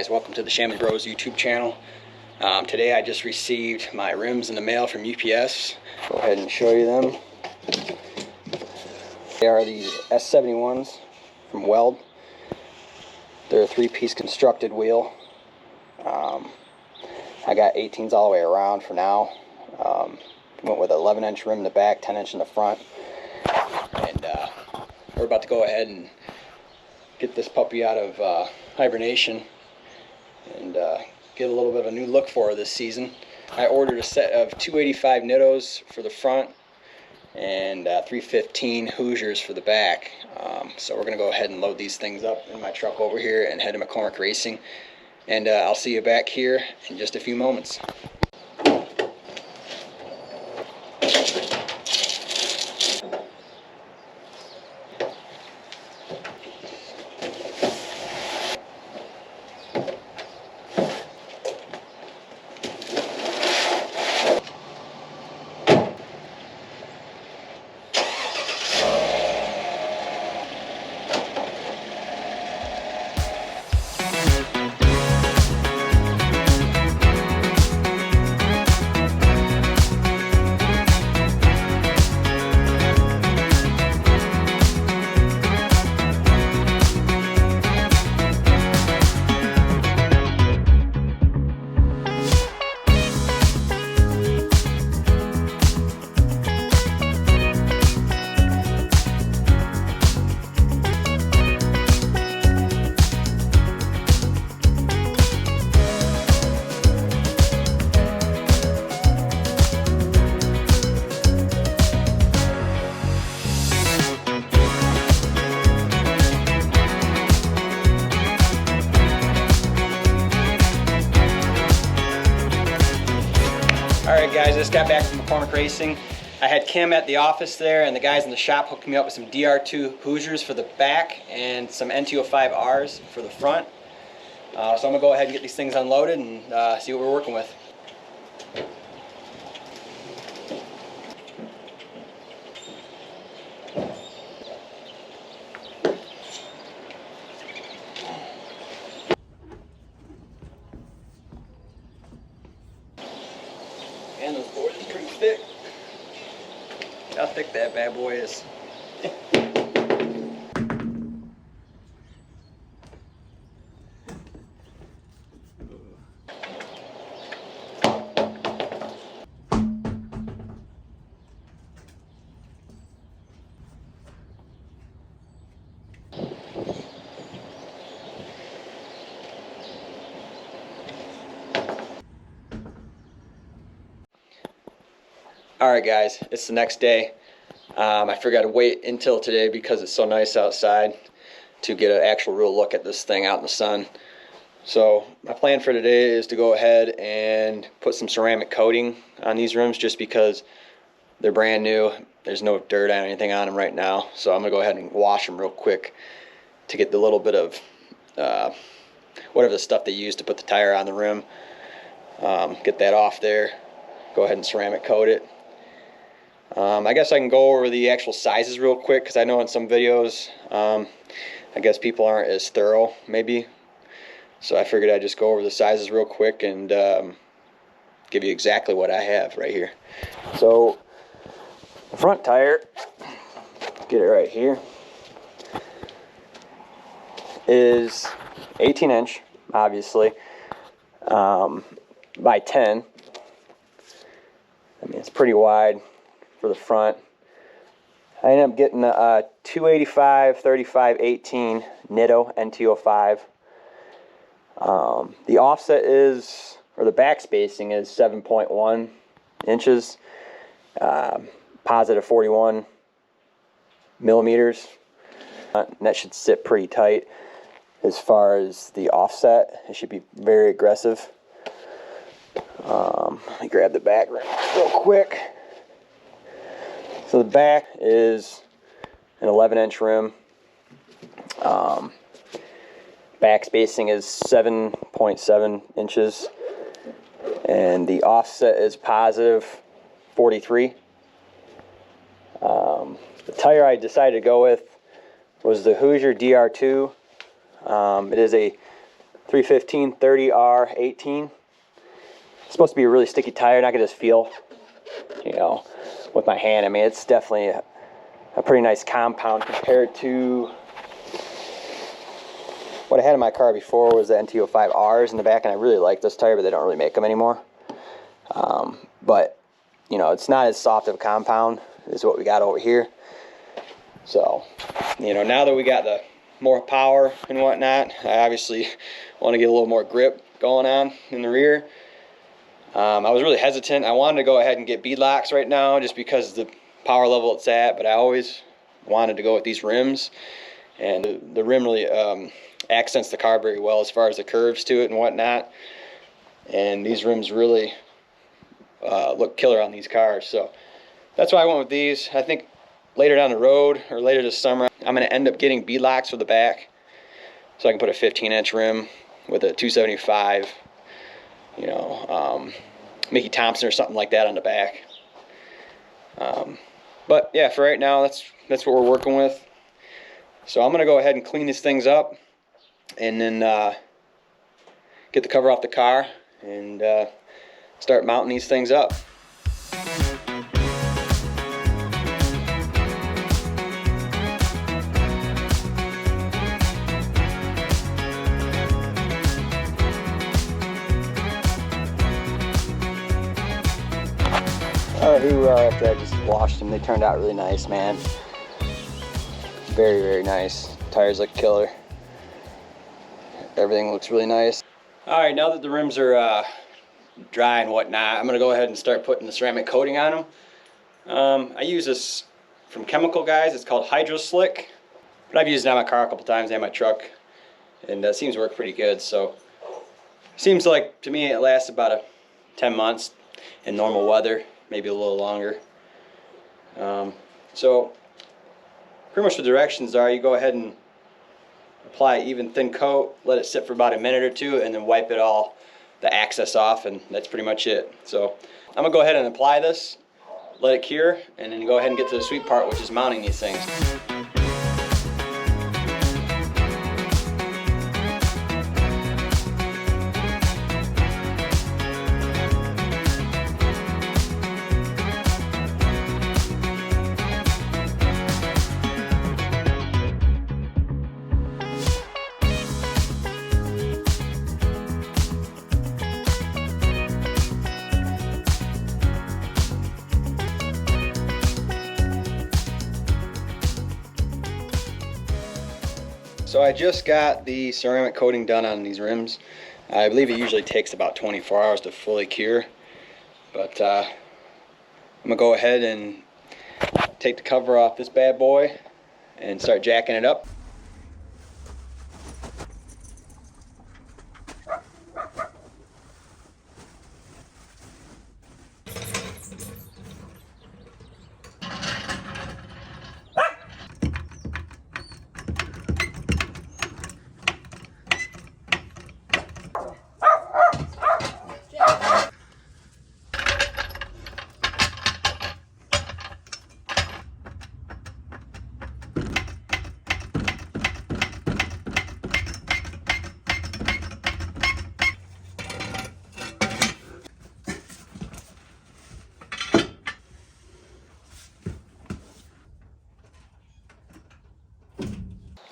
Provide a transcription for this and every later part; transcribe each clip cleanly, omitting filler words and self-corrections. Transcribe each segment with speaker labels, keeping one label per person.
Speaker 1: guys, welcome to the Shaman Bros YouTube channel. Today I just received my rims in the mail from UPS. Go ahead and show you them. They are the S71s from Weld. They're a 3-piece constructed wheel. I got 18s all the way around for now. Went with an 11-inch rim in the back, 10-inch in the front. And we're about to go ahead and get this puppy out of hibernation and get a little bit of a new look for her this season. I ordered a set of 285 Nittos for the front and 315 Hoosiers for the back. So we're going to go ahead and load these things up in my truck over here and head to McCormick Racing. And I'll see you back here in just a few moments. Alright guys, just got back from McCormick Racing. I had Kim at the office there and the guys in the shop hooked me up with some DR2 Hoosiers for the back and some NT05Rs for the front. So I'm going to go ahead and get these things unloaded and see what we're working with. And those boards are pretty thick. How thick that bad boy is. Alright guys, it's the next day. I forgot to wait until today because it's so nice outside to get an actual real look at this thing out in the sun. So my plan for today is to go ahead and put some ceramic coating on these rims just because they're brand new. There's no dirt or anything on them right now. So I'm going to go ahead and wash them real quick to get the little bit of whatever the stuff they use to put the tire on the rim. Get that off there. Go ahead and ceramic coat it. I guess I can go over the actual sizes real quick because I know in some videos I guess people aren't as thorough maybe, so I figured I'd just go over the sizes real quick and give you exactly what I have right here. So the front tire, get it right here, is 18-inch obviously, by 10. I mean, it's pretty wide for the front. I ended up getting a 285 35 18 Nitto NT05. The offset is, or the back spacing is 7.1 inches, positive 41 millimeters. And that should sit pretty tight as far as the offset. It should be very aggressive. Let me grab the back real quick. So the back is an 11-inch rim. Back spacing is 7.7 inches. And the offset is positive 43. The tire I decided to go with was the Hoosier DR2. It is a 315 30R18. It's supposed to be a really sticky tire, and I can just feel, you know, with my hand. I mean, it's definitely a pretty nice compound compared to what I had in my car before. Was the NT05Rs in the back, and I really like this tire, but they don't really make them anymore. But you know, it's not as soft of a compound as what we got over here. So, you know, now that we got the more power and whatnot, I obviously want to get a little more grip going on in the rear. I was really hesitant. I wanted to go ahead and get beadlocks right now just because of the power level it's at, but I always wanted to go with these rims, and the rim really accents the car very well as far as the curves to it and whatnot. And these rims really look killer on these cars, so that's why I went with these. I think later down the road, or later this summer, I'm going to end up getting beadlocks for the back, so I can put a 15-inch rim with a 275, you know, Mickey Thompson or something like that on the back. But yeah, for right now, that's what we're working with. So I'm going to go ahead and clean these things up, and then get the cover off the car and start mounting these things up. Alright, here we are after I just washed them. They turned out really nice, man. Very, very nice. Tires look killer. Everything looks really nice. Alright, now that the rims are dry and whatnot, I'm going to go ahead and start putting the ceramic coating on them. I use this from Chemical Guys. It's called Hydro Slick. But I've used it on my car a couple times and my truck, and it seems to work pretty good. So seems like, to me, it lasts about 10 months in normal weather, maybe a little longer. So pretty much the directions are, you go ahead and apply an even thin coat, let it sit for about a minute or two, and then wipe it all, the excess off, and that's pretty much it. So I'm going to go ahead and apply this, let it cure, and then go ahead and get to the sweet part, which is mounting these things. So I just got the ceramic coating done on these rims. I believe it usually takes about 24 hours to fully cure. But I'm going to go ahead and take the cover off this bad boy and start jacking it up.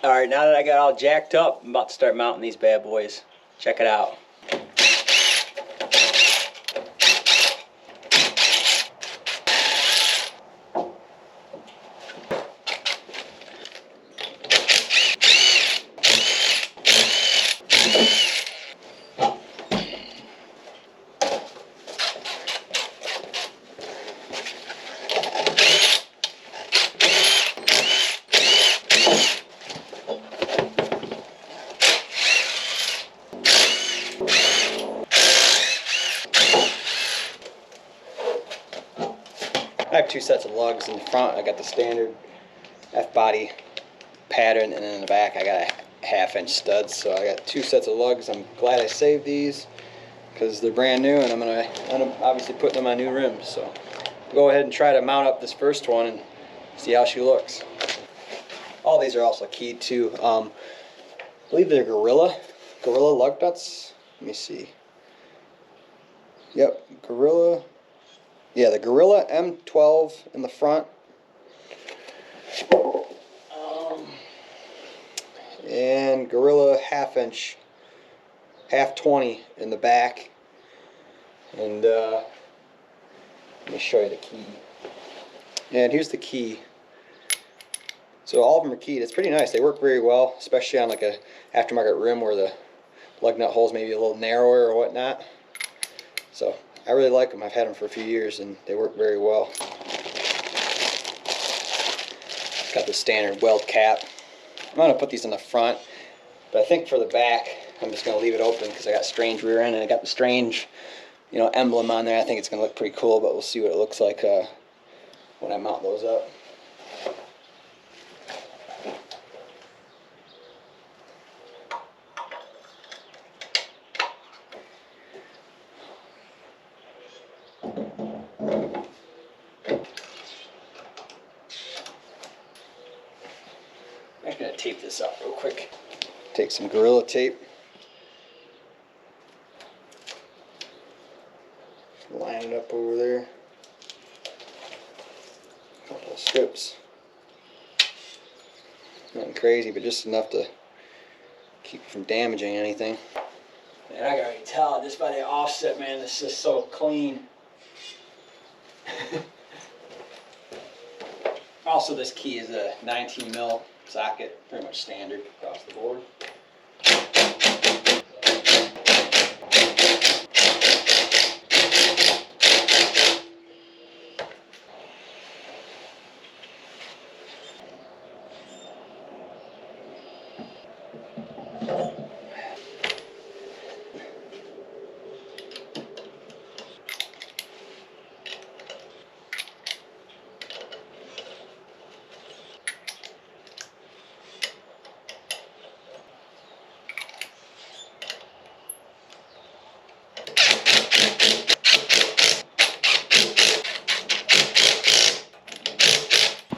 Speaker 1: Alright, now that I got all jacked up, I'm about to start mounting these bad boys. Check it out. I have two sets of lugs. In the front I got the standard F-body pattern, and then in the back I got a 1/2-inch studs. So I got two sets of lugs. I'm glad I saved these because they're brand new, and I'm gonna obviously put them on new rims. So I'll go ahead and try to mount up this first one and see how she looks. All these are also keyed to, I believe they're Gorilla Gorilla lug nuts. Let me see. Yep, Gorilla. Yeah, the Gorilla M12 in the front. And Gorilla half-inch, half 20 in the back. And let me show you the key. And here's the key. So all of them are keyed. It's pretty nice. They work very well, especially on like a aftermarket rim where the lug nut hole's maybe a little narrower or whatnot. So I really like them. I've had them for a few years and they work very well. It's got the standard weld cap. I'm going to put these in the front, but I think for the back I'm just going to leave it open because I got strange rear end and I got the strange, emblem on there. I think it's going to look pretty cool, but we'll see what it looks like when I mount those up. I'm going to tape this up real quick. Take some Gorilla tape. Line it up over there. A couple of strips. Nothing crazy, but just enough to keep from damaging anything. Man, I can already tell just by the offset, man, this is so clean. Also, this key is a 19 mil socket, pretty much standard across the board.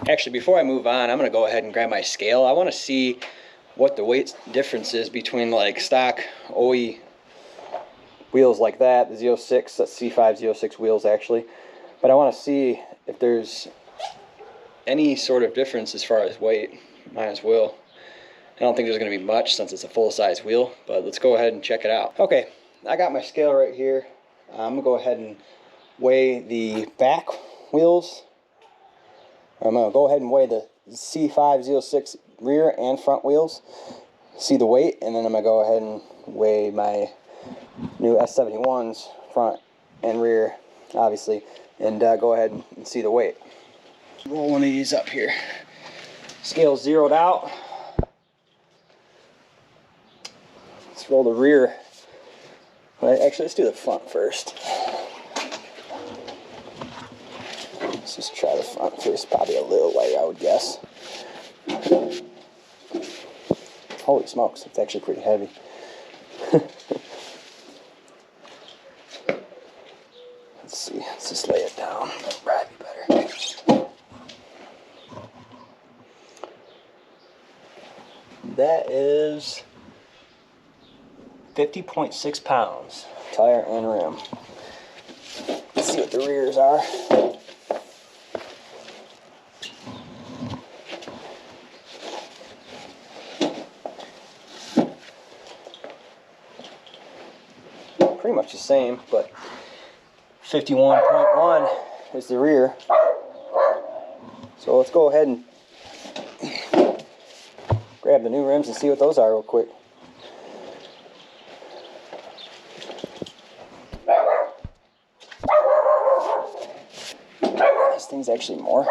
Speaker 1: Actually, before I move on, I'm going to go ahead and grab my scale. I want to see what the weight difference is between like stock OE wheels like that, the Z06, that's C5 Z06 wheels actually. But I want to see if there's any sort of difference as far as weight. Might as well. I don't think there's going to be much since it's a full-size wheel, but let's go ahead and check it out. Okay, I got my scale right here. I'm going to go ahead and weigh the back wheels. I'm going to go ahead and weigh the C5 Z06 rear and front wheels, see the weight, and then I'm going to go ahead and weigh my new S71s front and rear, obviously, and go ahead and see the weight. Roll one of these up here. Scale's zeroed out. Let's roll the rear. Actually, let's do the front first. Let's just try the front first. Probably a little lighter, I would guess. Holy smokes, it's actually pretty heavy. Let's see, let's just lay it down. That'll probably be better. That is 50.6 pounds, tire and rim. Let's see what the rears are. Pretty much the same, but 51.1 is the rear. So let's go ahead and grab the new rims and see what those are real quick. This thing's actually more.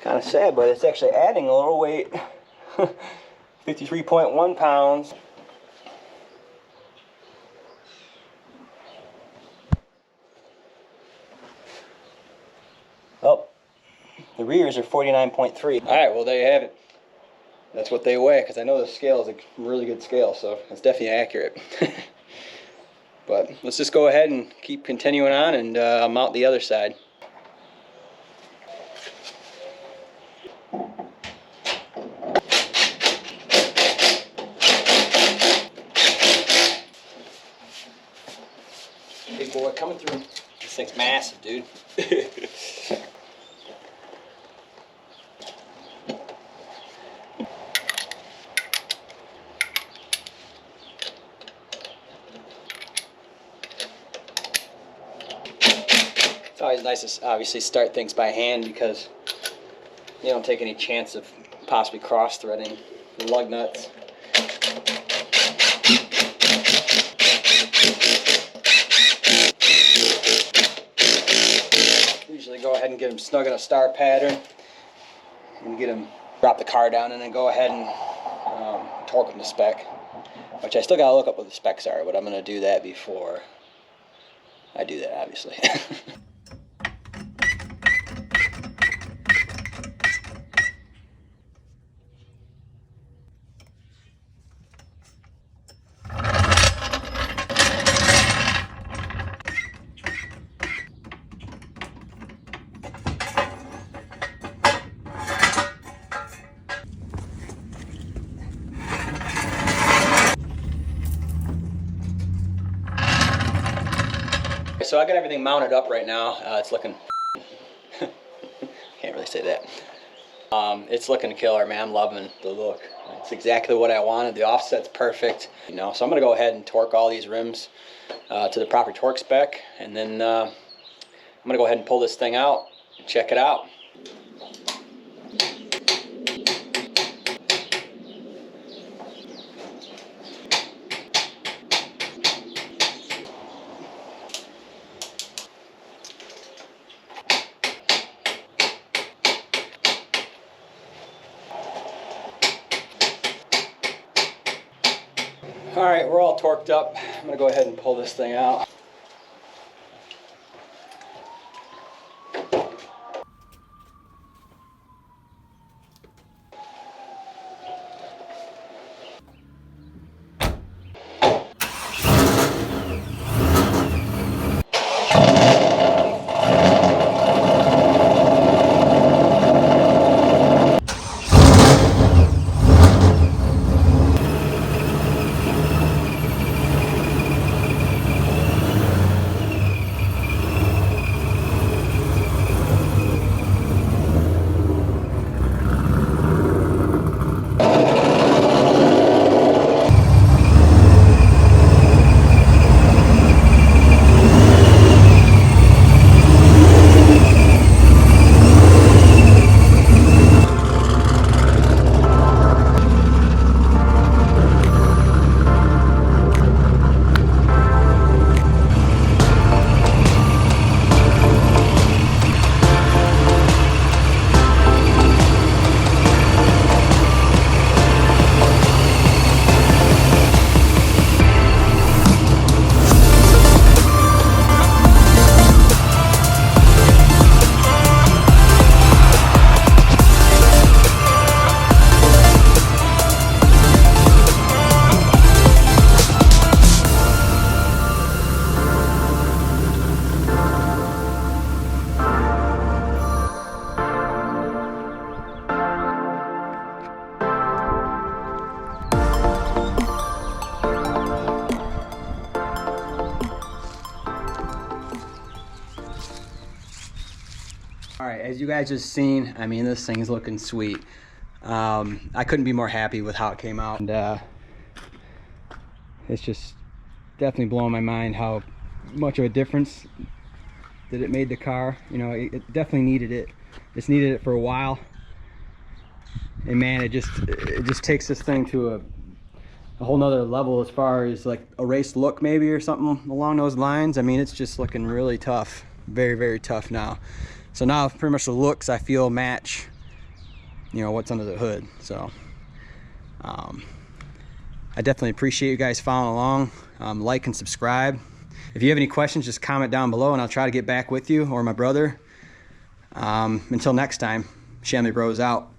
Speaker 1: Kind of sad, but it's actually adding a little weight. 53.1 pounds. Oh, the rears are 49.3. All right, well, there you have it. That's what they weigh, because I know the scale is a really good scale, so it's definitely accurate. But let's just go ahead and keep continuing on, and I'll mount the other side. big boy coming through. This thing's massive, dude. It's always nice to obviously start things by hand because you don't take any chance of possibly cross-threading the lug nuts. Usually go ahead and get them snug in a star pattern and get them, drop the car down and then go ahead and torque them to spec, which I still gotta look up what the specs are, but I'm gonna do that before I do that, obviously. So I got everything mounted up right now. It's looking, can't really say that. It's looking killer, man. I'm loving the look. It's exactly what I wanted. The offset's perfect. You know, so I'm gonna go ahead and torque all these rims to the proper torque spec, and then I'm gonna go ahead and pull this thing out and check it out. All right, we're all torqued up. I'm gonna go ahead and pull this thing out. All right, as you guys just seen, I mean, this thing's looking sweet. I couldn't be more happy with how it came out, and it's just definitely blowing my mind how much of a difference that it made the car. You know, it definitely needed it. It's needed it for a while, and man, it just takes this thing to a whole nother level as far as like a race look maybe, or something along those lines. I mean, it's just looking really tough, very, very tough now. So now pretty much the looks I feel match, you know, what's under the hood. So I definitely appreciate you guys following along. Like and subscribe. If you have any questions, just comment down below and I'll try to get back with you or my brother. Until next time, Shamley Bros out.